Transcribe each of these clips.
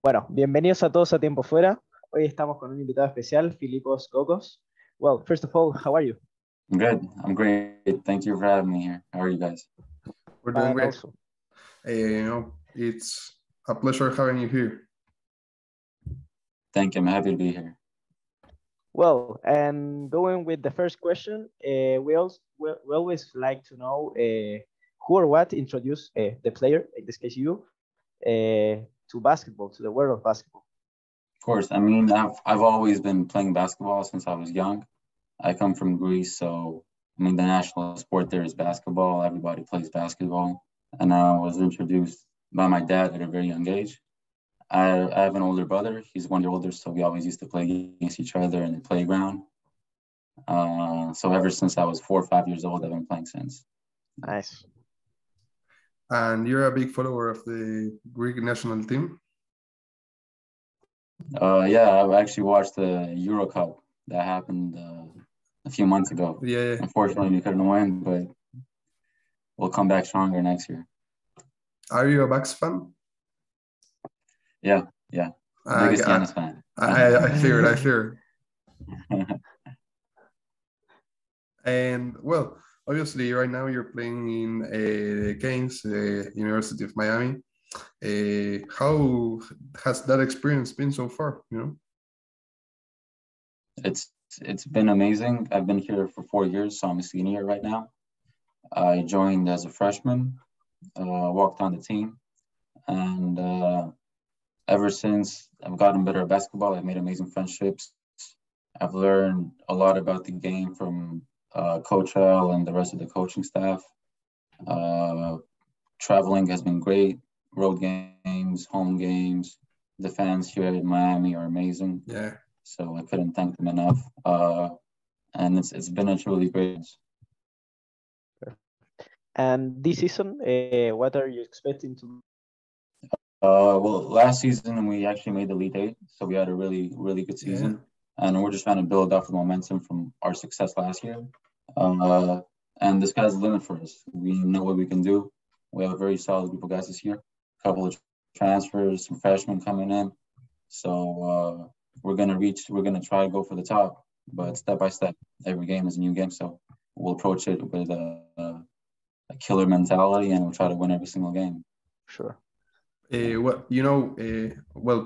Bueno, bienvenidos a todos a Tiempo Fuera. Hoy estamos con un invitado especial, Filippos Gkogkos. Well, first of all, how are you? Good. I'm great. Thank you for having me here. How are you guys? We're doing Fine great. also. It's a pleasure having you here. Thank you. I'm happy to be here. Well, and going with the first question, we always like to know who or what introduced the player, in this case you, to basketball, to the world of basketball. Of course. I mean, I've always been playing basketball since I was young. I come from Greece, so I mean, the national sport there is basketball. Everybody plays basketball, and I was introduced by my dad at a very young age. I have an older brother. He's 1 year older, so we always used to play against each other in the playground. So ever since I was 4 or 5 years old, I've been playing since. Nice. And you're a big follower of the Greek national team? Yeah, I've actually watched the Euro Cup that happened a few months ago. Yeah. Unfortunately, we couldn't win, but we'll come back stronger next year. Are you a Bucks fan? Yeah. Biggest Giannis fan. I feared. And well, obviously, right now you're playing in Keynes, University of Miami. How has that experience been so far? It's been amazing. I've been here for 4 years, so I'm a senior right now. I joined as a freshman, walked on the team, and ever since I've gotten better at basketball. I've made amazing friendships. I've learned a lot about the game from Coach L and the rest of the coaching staff. Traveling has been great. Road games, home games. The fans here in Miami are amazing. Yeah. So I couldn't thank them enough. And it's been a truly great. And this season, what are you expecting to? Well, last season we actually made the Elite Eight, so we had a really, really good season. Yeah. And we're just trying to build off the momentum from our success last year. And the sky's the limit for us. We know what we can do. We have a very solid group of guys this year. A couple of transfers, some freshmen coming in. So we're gonna try to go for the top, but step by step. Every game is a new game, so we'll approach it with a killer mentality, and we'll try to win every single game. Sure.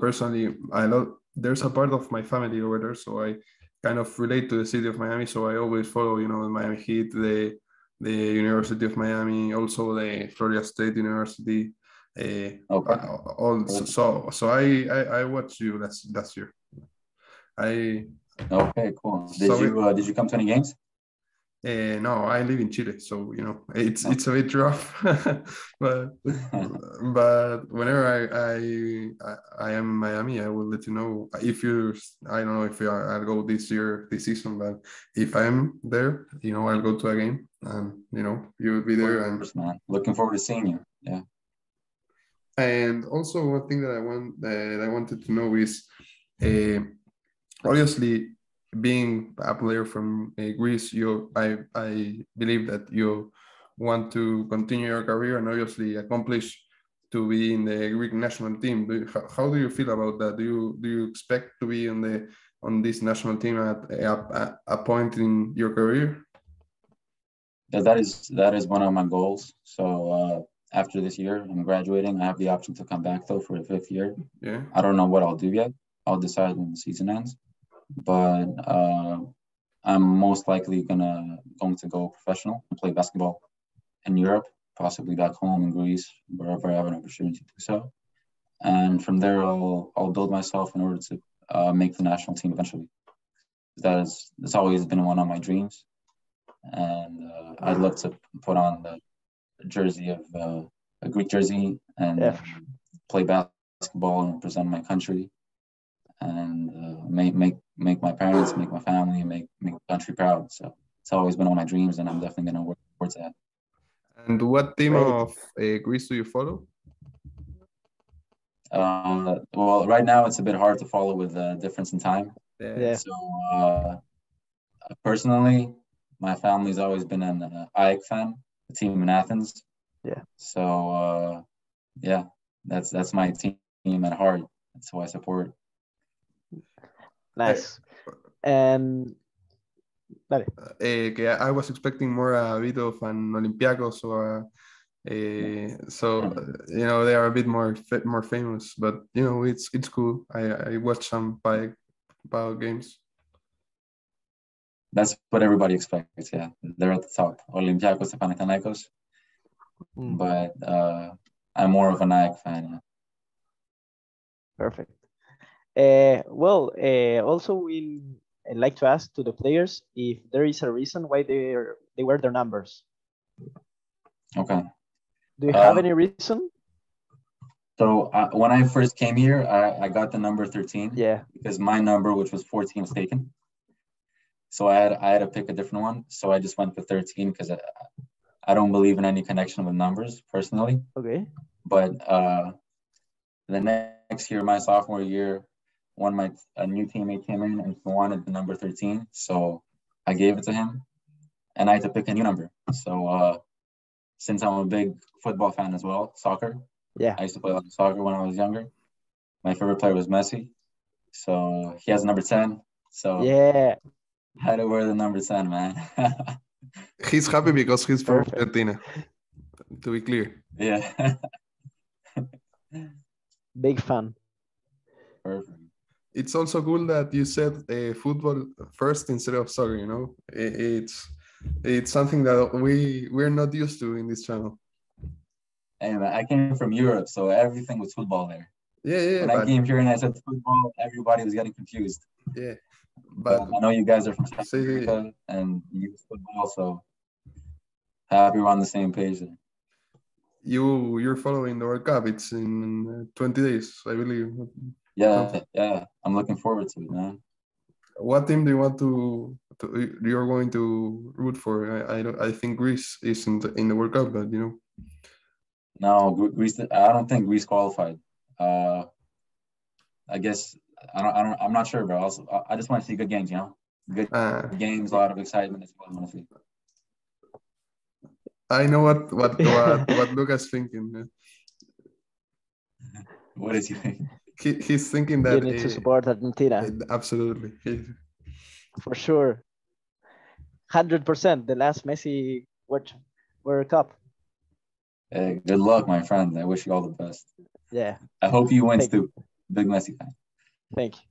Personally, there's a part of my family over there, so I kind of relate to the city of Miami. So I always follow, the Miami Heat, the University of Miami, also the Florida State University. Okay. So I watched you last year. Okay, cool. Did you come to any games? No, I live in Chile, so it's a bit rough. but whenever I am in Miami, I will let you know. I don't know if I'll go this season, but if I'm there, I'll go to a game, and you will be there. And man, looking forward to seeing you. Yeah. And also one thing that I wanted to know is, obviously, being a player from Greece, I believe that you want to continue your career and obviously accomplish to be in the Greek national team. How do you feel about that? Do you expect to be on this national team at a point in your career? Yeah, that is one of my goals. So after this year, I'm graduating. I have the option to come back though for the 5th year. Yeah. I don't know what I'll do yet. I'll decide when the season ends. But I'm most likely going to go professional and play basketball in Europe, possibly back home in Greece, wherever I have an opportunity to do so. And from there, I'll build myself in order to make the national team eventually. That's always been one of my dreams, and I'd love to put on the jersey of a Greek jersey and play basketball and represent my country. And make my parents, make my family, make the country proud. So it's always been one of my dreams, and I'm definitely going to work towards that. And what team of Greece do you follow? Well, right now it's a bit hard to follow with the difference in time. Yeah. So personally, my family's always been an AEK fan, the team in Athens. Yeah. So yeah, that's my team at heart. That's who I support. Nice. And I was expecting more a bit of an Olympiacos or so they are a bit more famous, but it's cool. I watched some PAO games. That's what everybody expects. Yeah, they're at the top. Olympiacos, Panathinaikos. But I'm more of a Nike fan. Yeah. Perfect. Also we like to ask to the players if there is a reason why they wear their numbers. Okay. Do you have any reason? So when I first came here, I got the number 13. Yeah. Because my number, which was 14, was taken. So I had to pick a different one. So I just went with 13 because I don't believe in any connection with numbers personally. Okay. But the next year, my sophomore year, a new teammate came in and he wanted the number 13. So I gave it to him and I had to pick a new number. So since I'm a big football fan as well, soccer. Yeah. I used to play a lot of soccer when I was younger. My favorite player was Messi. So he has number 10. So yeah. I had to wear the number 10, man. He's happy because he's from Argentina, to be clear. Yeah. Big fan. Perfect. It's also cool that you said football first instead of soccer, It's something that we're not used to in this channel. Hey, man, I came from Europe, so everything was football there. Yeah. When I came here and I said football, everybody was getting confused. Yeah. But I know you guys are from South Africa and you use football, so happy we're on the same page there. You're following the World Cup. It's in 20 days, I believe. Yeah. I'm looking forward to it, man. What team do you want you're going to root for? I think Greece is in the World Cup, but No, Greece. I don't think Greece qualified. I guess I'm not sure, bro. I just want to see good games, Good games, a lot of excitement is what I want to see. I know what Lucas thinking. What is he thinking? He's thinking that you need to support Argentina. Absolutely. For sure. 100%. The last Messi World Cup. Hey, good luck, my friend. I wish you all the best. Yeah. I hope you win too. Big Messi fan. Thank you.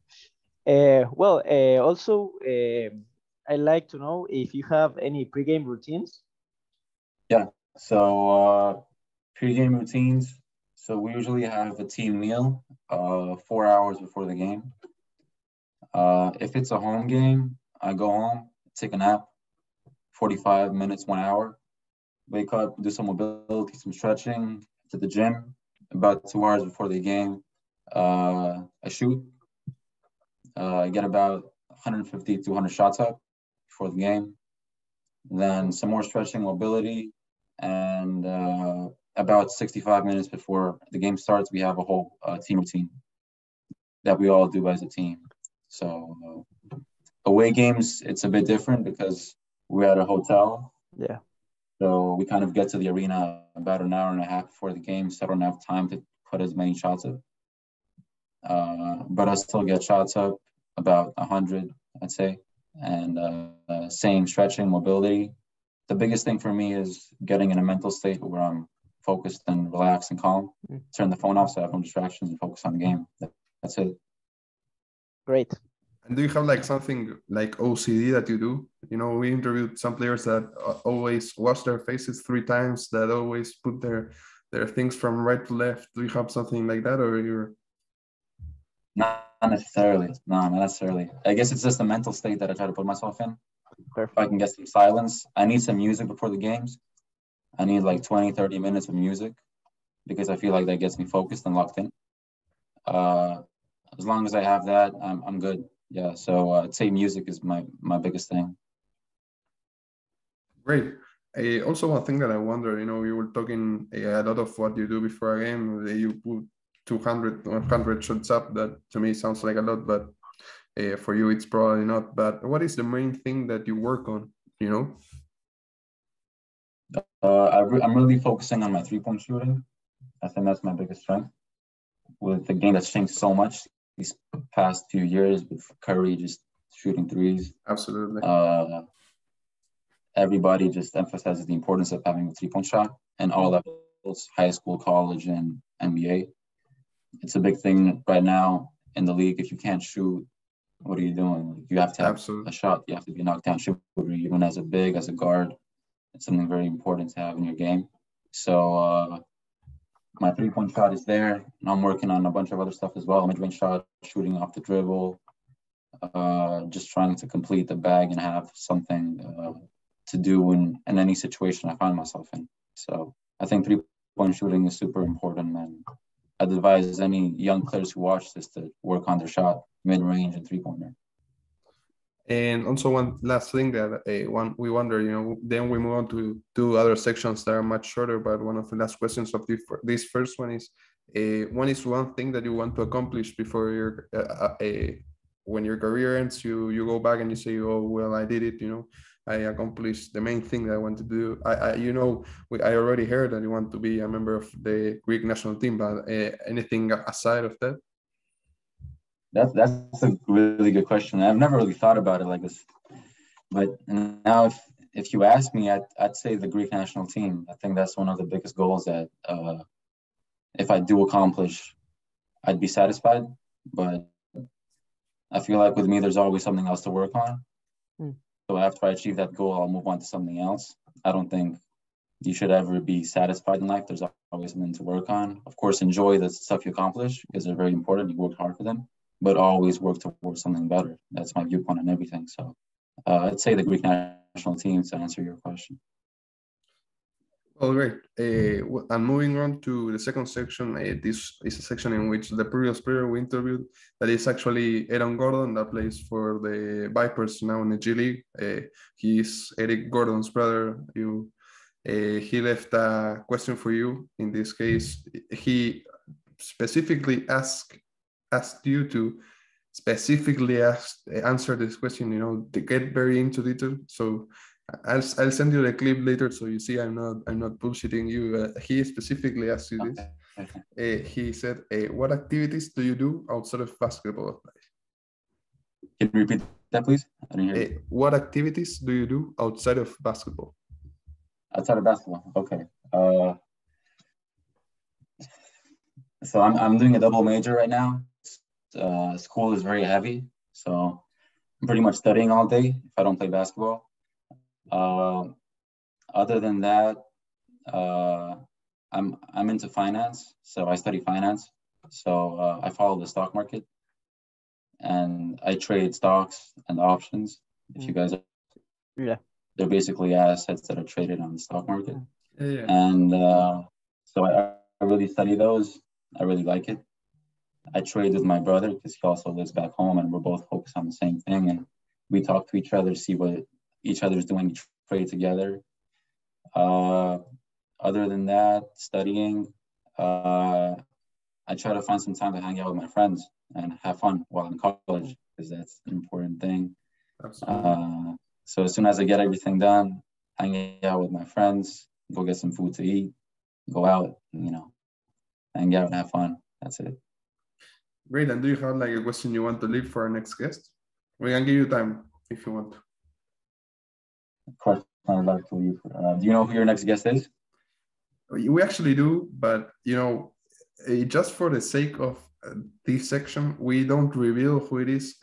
Also, I'd like to know if you have any pregame routines. Yeah. So pregame routines. So we usually have a team meal 4 hours before the game. If it's a home game, I go home, take a nap, 45 minutes, 1 hour. Wake up, do some mobility, some stretching, to the gym. About 2 hours before the game, I shoot. I get about 150 to 200 shots up before the game. Then some more stretching, mobility, and about 65 minutes before the game starts, we have a whole team routine that we all do as a team. So away games, it's a bit different because we're at a hotel. Yeah. So we kind of get to the arena about an hour and a half before the game, so I don't have time to put as many shots up. But I still get shots up, about 100, I'd say. And same stretching, mobility. The biggest thing for me is getting in a mental state where I'm focused and relaxed and calm. Turn the phone off so I have no distractions and focus on the game. That's it. Great. And do you have like something like OCD that you do? We interviewed some players that always wash their faces 3 times, that always put their things from right to left. Do you have something like that, or you're? Not necessarily. No, not necessarily. I guess it's just a mental state that I try to put myself in. Perfect. If I can get some silence. I need some music before the games. I need like 20, 30 minutes of music because I feel like that gets me focused and locked in. As long as I have that, I'm good. Yeah, so I'd say music is my biggest thing. Great. Also, one thing that I wonder, you were talking a lot of what you do before a game. You put 200, 100 shots up. That to me sounds like a lot, but for you, it's probably not. But what is the main thing that you work on, I'm really focusing on my 3-point shooting. I think that's my biggest strength. with the game that's changed so much these past few years with Curry just shooting threes. Absolutely. Everybody just emphasizes the importance of having a three-point shot in all levels, high school, college, and NBA. It's a big thing right now in the league. If you can't shoot, what are you doing? You have to have a shot. You have to be a knockdown shooter, even as a big, as a guard. It's something very important to have in your game. So my three-point shot is there, and I'm working on a bunch of other stuff as well. Mid-range shot, shooting off the dribble, just trying to complete the bag and have something to do in any situation I find myself in. So I think three-point shooting is super important, and I'd advise any young players who watch this to work on their shot, mid-range and three-pointer. And also one last thing that we wonder, then we move on to two other sections that are much shorter, but one of the last questions of this first one is one thing that you want to accomplish before when your career ends, you go back and you say, oh, well, I did it, I accomplished the main thing that I want to do. I already heard that you want to be a member of the Greek national team, but anything aside of that? That's a really good question. I've never really thought about it like this. But now if you ask me, I'd say the Greek national team. I think that's one of the biggest goals that if I do accomplish, I'd be satisfied. But I feel like with me, there's always something else to work on. So after I achieve that goal, I'll move on to something else. I don't think you should ever be satisfied in life. There's always something to work on. Of course, enjoy the stuff you accomplish because they're very important. You worked hard for them, but always work towards something better. That's my viewpoint on everything. So I'd say the Greek national team to answer your question. All right. And moving on to the second section, this is a section in which the previous player we interviewed, that is actually Aaron Gordon, that plays for the Vipers now in the G League. He's Eric Gordon's brother. He left a question for you. In this case, he specifically asked you to specifically answer this question, to get very into detail. So I'll send you the clip later, so you see I'm not bullshitting you. He specifically asked you this. He said, "What activities do you do outside of basketball?" Can you repeat that, please? I didn't hear you. What activities do you do outside of basketball? Outside of basketball, okay. So I'm doing a double major right now. School is very heavy, so I'm pretty much studying all day if I don't play basketball. Other than that, I'm into finance, so I study finance. So I follow the stock market, and I trade stocks and options. If you guys, they're basically assets that are traded on the stock market. Yeah. And so I really study those. I really like it. I trade with my brother because he also lives back home, and we're both focused on the same thing. And we talk to each other, see what each other's doing, trade together. Other than that, studying, I try to find some time to hang out with my friends and have fun while in college, because that's an important thing. So as soon as I get everything done, hang out with my friends, go get some food to eat, go out, hang out and have fun. That's it. Great. And do you have a question you want to leave for our next guest? We can give you time if you want. Question I'd like to leave. Do you know who your next guest is? We actually do, but just for the sake of this section, we don't reveal who it is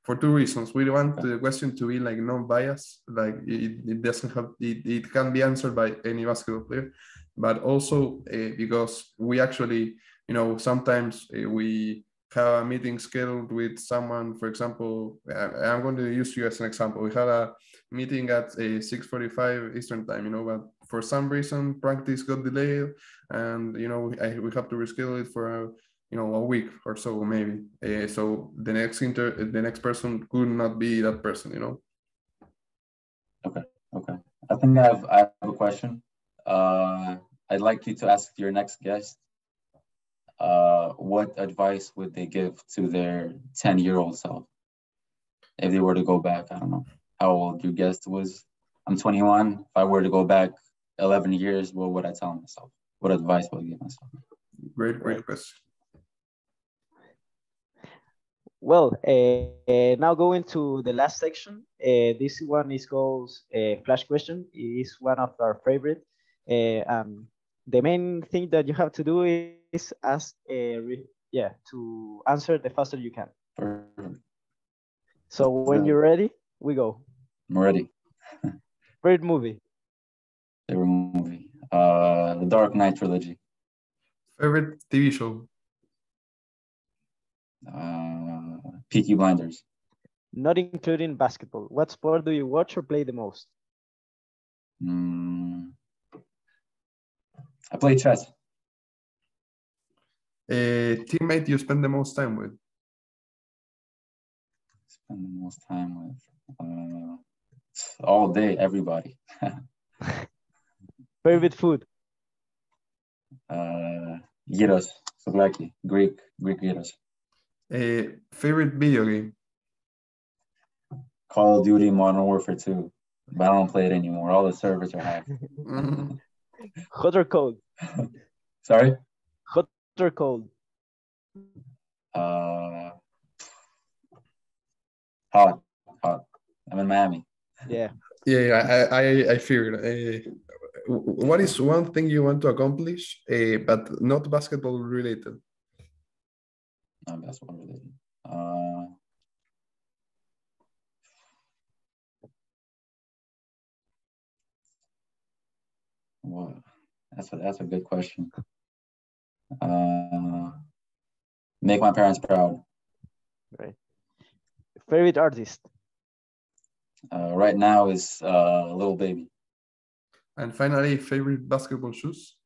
for two reasons. We want the question to be non-biased, it doesn't have it can be answered by any basketball player, but also because we actually sometimes we have a meeting scheduled with someone. For example, I'm going to use you as an example. We had a meeting at 6:45 Eastern time, but for some reason practice got delayed, and we have to reschedule it for a week or so maybe. So the next person could not be that person. Okay. I think I have a question. I'd like you to ask your next guest. What advice would they give to their 10-year-old self if they were to go back? I don't know how old your guest was. I'm 21. If I were to go back 11 years, what would I tell myself? What advice would I give myself? Great question. Well, now going to the last section. This one is called Flash Question. It is one of our favorite. The main thing that you have to do is ask, to answer the faster you can. Perfect. So when you're ready, we go. I'm ready. Favorite movie? Favorite movie? The Dark Knight trilogy. Favorite TV show? Peaky Blinders. Not including basketball. What sport do you watch or play the most? I play chess. Teammate you spend the most time with? Spend the most time with all day, everybody. Favorite food? Gyros, souvlaki, Greek gyros. Favorite video game? Call of Duty Modern Warfare 2, but I don't play it anymore. All the servers are hacked. Hot or cold? Sorry? Hot or cold? Hot. I'm in Miami. Yeah. Yeah, I figured. What is one thing you want to accomplish, but not basketball related? Not basketball related. Well, that's a good question. Make my parents proud. Right. Favorite artist? Right now is Little Baby. And finally, favorite basketball shoes?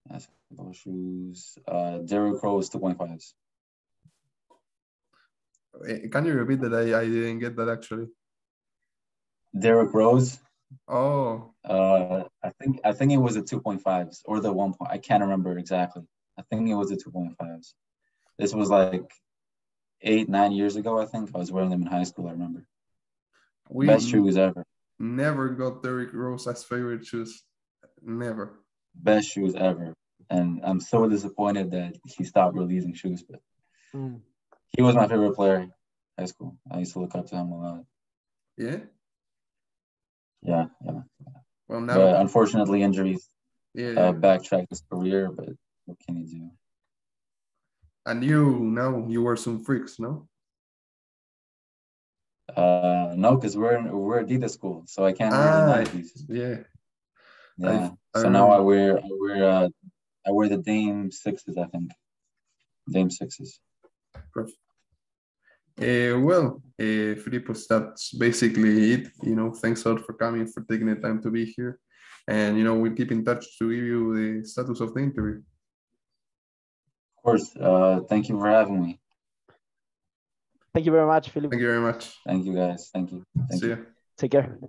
Basketball shoes. Derrick Rose 2.5s. Can you repeat that? I didn't get that actually. Derrick Rose. Oh. I think it was the 2.5s or the 1. I can't remember exactly. I think it was the 2.5s. This was like 8-9 years ago. I think I was wearing them in high school. I remember. Best shoes ever. Never got Derrick Rose as favorite shoes. Never. Best shoes ever. And I'm so disappointed that he stopped releasing shoes. But he was my favorite player in high school. I used to look up to him a lot. Yeah? Yeah. Well, now, but unfortunately, injuries backtracked his career. But what can you do? And you were some freaks, no? No, because we're Adidas school, so I can't wear the Nikes. Yeah. So now I wear the Dame 6s, I think. Dame 6s. Perfect. Filippos, that's basically it. Thanks a lot for coming, for taking the time to be here. And, we'll keep in touch to give you the status of the interview. Of course. Thank you for having me. Thank you very much, Philip. Thank you very much. Thank you, guys. Thank you. See you. Take care.